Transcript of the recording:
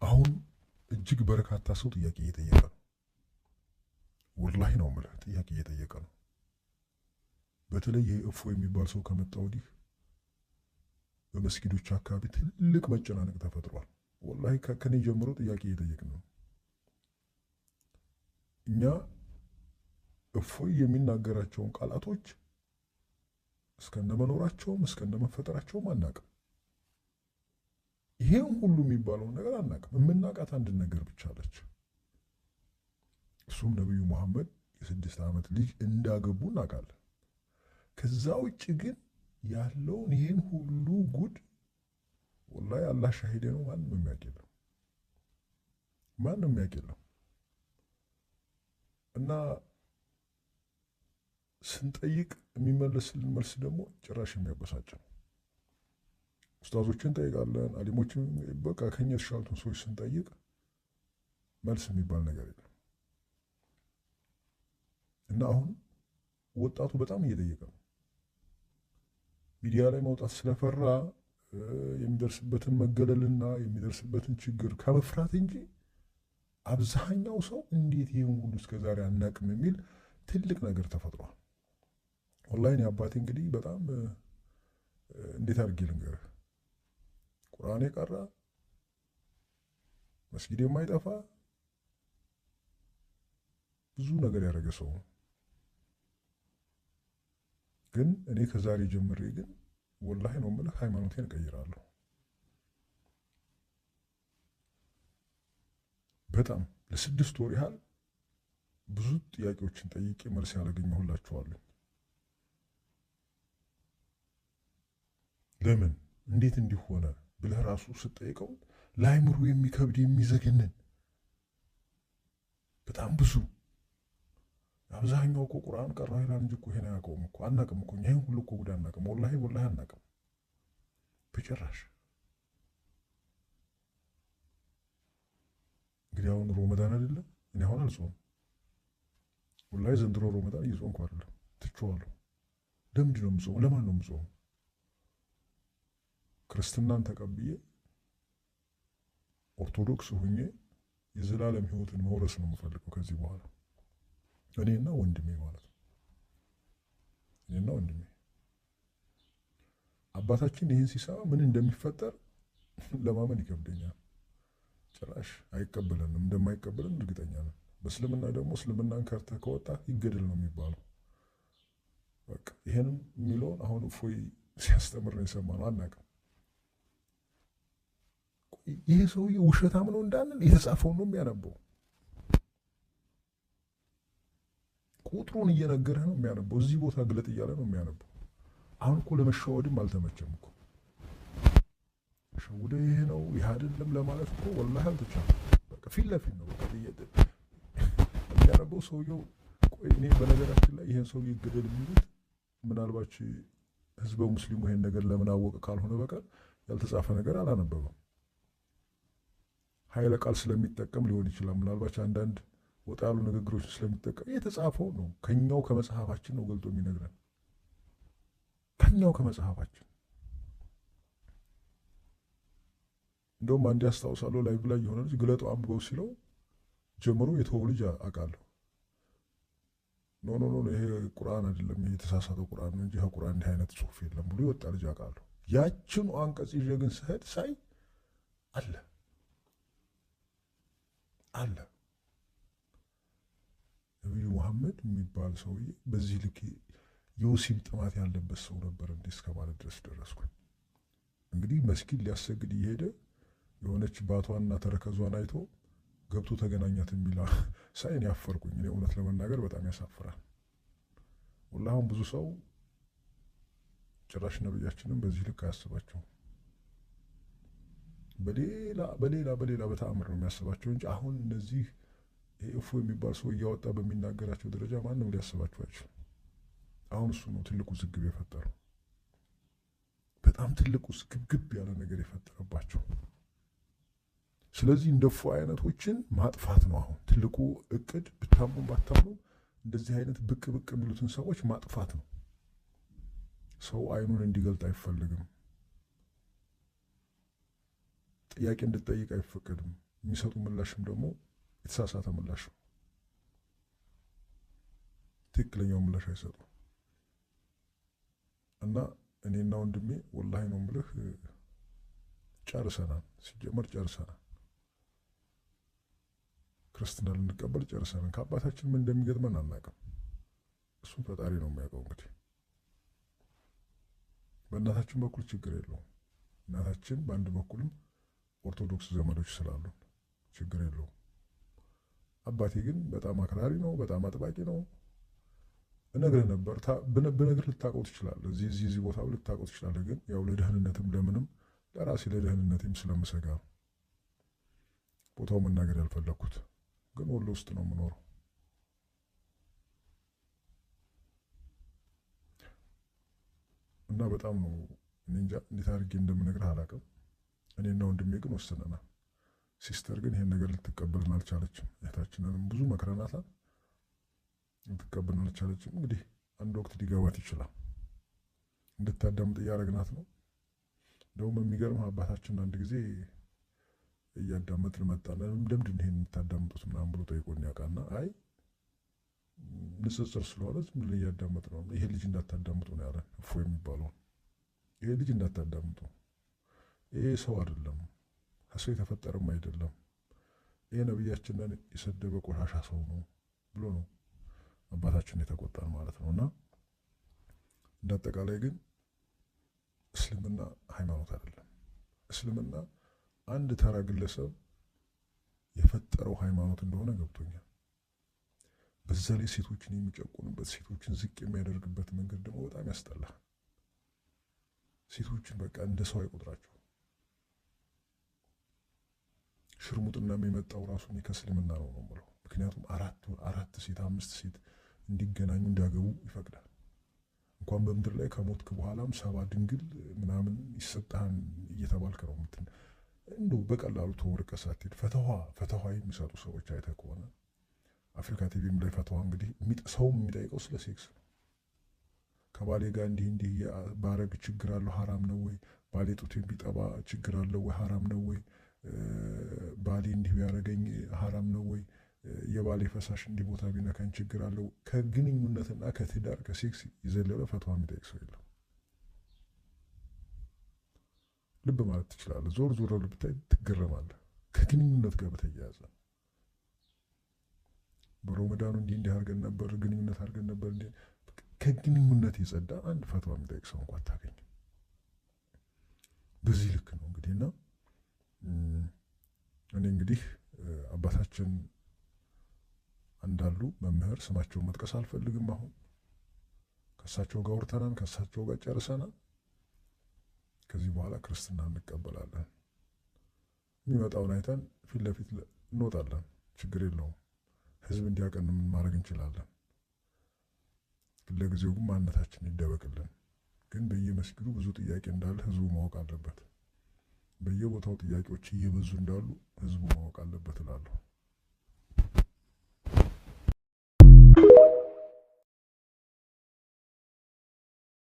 አሁን እጅግ በርካታ ሰው ጥያቄ እየጠየቀ ነው። ወላሂ ነው የምልህ ጥያቄ እየጠየቀ ነው። በተለይ ይሄ እፎ የሚባል ሰው ከመጣ ወዲህ በመስጊዶች አካባቢ ትልቅ መጨናነቅ ተፈጥሯል። ወላሂ ከኔ ጀምሮ ጥያቄ እየጠየቅን ነው። እኛ እፎይ የሚናገራቸውን ቃላቶች እስከነመኖራቸውም እስከነመፈጠራቸውም አናቅም። ይሄን ሁሉ የሚባለውን ነገር አናቅም። የምናቃት አንድ ነገር ብቻ አለች። እሱም ነቢዩ መሐመድ የ6 ዓመት ልጅ እንዳገቡ እናውቃለን። ከዛ ውጭ ግን ያለውን ይሄን ሁሉ ጉድ ወላሂ አላህ ሻሂዴ ነው። ማንም የሚያውቅ የለም። ማንም የሚያውቅ የለም። እና ስንጠይቅ የሚመለስልን መልስ ደግሞ ጭራሽ የሚያበሳጭ ነው። ኡስታዞችን እንጠይቃለን፣ አሊሞችን በቃ ከኛ የተሻሉትን ሰዎች ስንጠይቅ መልስ የሚባል ነገር የለም። እና አሁን ወጣቱ በጣም እየጠየቀ ነው። ሚዲያ ላይ መውጣት ስለፈራ የሚደርስበትን መገለልና የሚደርስበትን ችግር ከመፍራት እንጂ አብዛኛው ሰው እንዴት ይሄን ሁሉ እስከዛሬ አናቅም የሚል ትልቅ ነገር ተፈጥሯል። ኦንላይን አባቴ እንግዲህ በጣም እንዴት አድርጌ ልንገርህ፣ ቁርአን የቀራ መስጊድ የማይጠፋ ብዙ ነገር ያደረገ ሰው ነው። ግን እኔ ከዛሬ ጀምሬ ግን ወላሂ ነው የምልህ ሃይማኖቴን እቀይራለሁ። በጣም ለ6 ወር ያህል ብዙ ጥያቄዎችን ጠይቄ መልስ ያላገኘሁላቸዋለሁ። ለምን እንዴት እንዲሆነ ብለህ ራሱ ስትጠይቀው ለአይምሮ የሚከብድ የሚዘገንን በጣም ብዙ። አብዛኛው እኮ ቁርአን ቀራሁ ይላል እንጂ እኮ ይሄን አያውቀውም እኮ። አናቅም እኮ ይሄን ሁሉ እኮ ጉድ አናቅም። ወላሂ አናቅም በጭራሽ። እንግዲህ አሁን ሮመዳን አይደለም፣ እኔ አሁን አልጾም። ወላሂ ዘንድሮ ሮመዳን እየጾምኩ አይደለም፣ ትቼዋለሁ። ለምንድን ነው የምጾመው? ለማን ነው የምጾመው? ክርስትናን ተቀብዬ ኦርቶዶክስ ሁኜ የዘላለም ህይወትን መውረስ ነው የምፈልገው ከዚህ በኋላ እኔና ወንድሜ ማለት ነው። እኔና ወንድሜ አባታችን ይህን ሲሰማ ምን እንደሚፈጠር ለማመን ይከብደኛል። ጭራሽ አይቀበለንም፣ እንደማይቀበለን እርግጠኛ ነን። በእስልምና ደግሞ እስልምናን ከርተህ ከወጣ ይገደል ነው የሚባለው። በቃ ይሄንም የሚለውን አሁን እፎይ ሲያስተምር ነው የሰማነው። አናውቅም። ይሄ ሰውዬ ውሸታም ነው እንዳንል የተጻፈውን ነው የሚያነበው። ቁጥሩን እየነገረህ ነው የሚያነበው። እዚህ ቦታ ግለጥ እያለ ነው የሚያነበው። አሁን እኮ ለመሸወድም አልተመቸም እኮ። ሸውደ ይሄ ነው ይህ አይደለም ለማለት እኮ ወላሂ አልተቻለም። በቃ ፊት ለፊት ነው በቃ የሚያነበው ሰውየው። ቆይ እኔ በነገራችን ላይ ይሄን ሰውዬ ይገደል የሚሉት ምናልባት ህዝበ ሙስሊሙ ይሄን ነገር ለምን አወቀ ካልሆነ በቀር ያልተጻፈ ነገር አላነበበም። ኃይለ ቃል ስለሚጠቀም ሊሆን ይችላል። ምናልባት አንዳንድ ወጣ ያሉ ንግግሮችን ስለሚጠቀም የተጻፈው ነው። ከኛው ከመጽሐፋችን ነው ገልጦ የሚነግረን፣ ከኛው ከመጽሐፋችን። እንደውም አንድ ያስታውሳለሁ ላይቭ ላይ የሆነ ልጅ ግለጡ አንብበው ሲለው ጀምሮ የተወው ልጅ አውቃለሁ። ኖ ይሄ ቁርአን አይደለም፣ ይሄ የተሳሳተው ቁርአን ነው እንጂ ቁርአን እንዲህ አይነት ጽሑፍ የለም ብሎ የወጣ ልጅ አውቃለሁ። ያችን አንቀጽ ይዤ ግን ስሄድ ሳይ አለ ነቢዩ መሐመድ የሚባል ሰውዬ በዚህ ልክ የወሲብ ጥማት ያለበት ሰው ነበር እንዴ እስከ ማለት ድረስ ደረስኩኝ። እንግዲህ መስጊድ ሊያሰግድ እየሄደ የሆነች ባቷንና ተረከዟን አይቶ ገብቶ ተገናኛት የሚላ ሳይን ያፈርኩኝ። እኔ እውነት ለመናገር በጣም ያሳፍራል። ወላሂ አሁን ብዙ ሰው ጭራሽ ነብያችንም በዚህ ልክ አያስባቸውም። በሌላ በተአምር ነው የሚያስባቸው እንጂ አሁን እነዚህ እፎ የሚባል ሰው እያወጣ በሚናገራቸው ደረጃ ማንም ሊያስባቸው አይችልም። አሁን እሱ ነው ትልቁ ዝግብ የፈጠረው። በጣም ትልቁ ዝግብ ያለ ነገር የፈጠረባቸው። ስለዚህ እንደ እፎ አይነቶችን ማጥፋት ነው አሁን ትልቁ እቅድ። ብታምኑ ባታምኑ እንደዚህ አይነት ብቅ የሚሉትን ሰዎች ማጥፋት ነው። ሰው አይኑን እንዲገልጥ አይፈልግም። ጥያቄ እንድትጠይቅ አይፈቀድም። የሚሰጡ ምላሽም ደግሞ የተሳሳተ ምላሽ ነው። ትክክለኛው ምላሽ አይሰጡ እና እኔና ወንድሜ ወላሂ ነው የምልህ ጨርሰናል። ሲጀመር ጨርሰናል። ክርስትና ልንቀበል ጨርሰናል። ከአባታችን ምን እንደሚገጥመን አናውቅም። እሱም ፈጣሪ ነው የሚያውቀው። እንግዲህ በእናታችን በኩል ችግር የለውም። እናታችን በአንድ በኩልም ኦርቶዶክስ ዘመዶች ስላሉን ችግር የለውም። አባቴ ግን በጣም አክራሪ ነው፣ በጣም አጥባቂ ነው። እነግርህ ነበር ብነግርህ ልታውቀው ትችላለህ። እዚህ ቦታ ልታውቀው ትችላለህ። ግን ያው ለደህንነትም ለምንም ለራሴ ለደህንነቴም ስለምሰጋ ነው ቦታው መናገር ያልፈለግኩት። ግን ወሎ ውስጥ ነው የምኖረው። እና በጣም ነው እኔ እንጃ እንዴት አድርጌ እንደምነግርህ አላውቅም። እኔና ወንድሜ ግን ወስነናል። ሲስተር ግን ይሄን ነገር ልትቀበልን አልቻለችም። እህታችንንም ብዙ መክረናታል፣ ልትቀበልን አልቻለችም። እንግዲህ አንድ ወቅት ሊገባት ይችላል። እንድታዳምጥ እያደረግናት ነው። እንደውም የሚገርምህ አባታችን አንድ ጊዜ እያዳመጥን መጣን። ለምንድን ይሄን የምታዳምጡት ምናምን ብሎ ጠይቆን ያውቃልና አይ ንጽጽር ስለሆነ ዝም ብለን እያዳመጥ ነው። ይሄ ልጅ እንዳታዳምጡ ነው ያለን። እፎ የሚባለው ይሄ ልጅ እንዳታዳምጡ፣ ይሄ ሰው አይደለም፣ ከሰው የተፈጠረም አይደለም፣ ይሄ ነብያችንን የሰደበ ቆሻሻ ሰው ነው ብሎ ነው አባታችን የተቆጣን ማለት ነው። እና እንዳጠቃላይ ግን እስልምና ሃይማኖት አይደለም። እስልምና አንድ ተራ ግለሰብ የፈጠረው ሃይማኖት እንደሆነ ገብቶኛል። በዛ ላይ ሴቶችን የሚጨቁንበት ሴቶችን ዝቅ የሚያደርግበት መንገድ ደግሞ በጣም ያስጠላል። ሴቶችን በቃ እንደ ሰው አይቆጥራቸው። ሽርሙጥና የሚመጣው ራሱ ከእስልምና ነው የምለው። ምክንያቱም አራት ሴት አምስት ሴት እንዲገናኙ እንዲያገቡ ይፈቅዳል። እንኳን በምድር ላይ ከሞትክ በኋላም 70 ድንግል ምናምን ይሰጣን እየተባልክ ነው እንደው በቀላሉ ተወርቀህ ሳትሄድ ፈተዋ የሚሰጡ ሰዎች አይተህ ከሆነ አፍሪካ ቲቪም ላይ ፈተዋ እንግዲህ ሰው የሚጠይቀው ስለ ሴክስ ነው። ከባሌ ጋር እንዲህ ባረግ ችግር አለው ሐራም ነው ወይ? ባሌ ጡቴን ቢጠባ ችግር አለው ወይ? ሐራም ነው ወይ? ባሌ እንዲህ ቢያደርገኝ ሐራም ነው ወይ? የባሌ ፈሳሽ እንዲህ ቦታ ቢነካኝ ችግር አለው? ከግንኙነትና ከትዳር ከሴክስ የዘለለ ፈተዋ የሚጠይቅ ሰው የለም። ልብ ማለት ትችላለህ። ዞር ብታይ ትገረማለህ። ከግንኙነት ጋር በተያያዘ በሮመዳኑ እንዲህ አድርገን ነበር፣ ግንኙነት አድርገን ነበር። ከግንኙነት የጸዳ አንድ ፈትዋ የሚጠይቅ ሰው እንኳን አታገኝም። በዚህ ልክ ነው እንግዲህና እኔ እንግዲህ አባታችን እንዳሉ መምህር ስማቸውን መጥቀስ አልፈልግም። አሁን ከእሳቸው ጋር ወርተናል፣ ከእሳቸው ጋር ጨርሰናል። ከዚህ በኋላ ክርስትና እንቀበላለን። የሚመጣውን አይተን ፊት ለፊት እንወጣለን። ችግር የለውም። ህዝብ እንዲያቀን ምን ማድረግ እንችላለን? ለጊዜው ግን ማንነታችን ይደበቅልን። ግን በየመስጊዱ ብዙ ጥያቄ እንዳለ ህዝቡ ማወቅ አለበት። በየቦታው ጥያቄዎች እየበዙ እንዳሉ ህዝቡ ማወቅ አለበት እላለሁ።